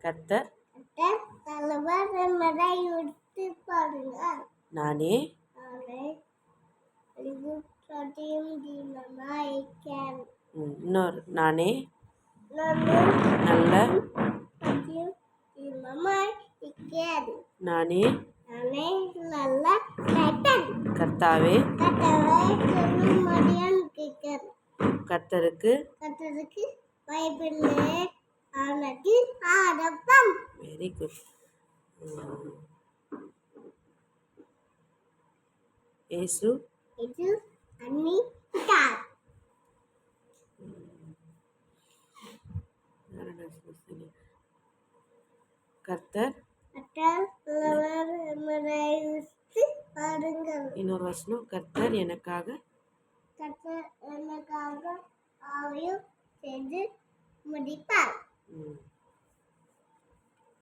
கர்த்தர் நானே இன்னொரு நானே நல்ல நானே கர்த்தாவே கர்த்தருக்கு வெரி குட். ஏசு கர்த்தர் இன்னொரு வசனம் கர்த்தர் எனக்காக முடிப்பார்.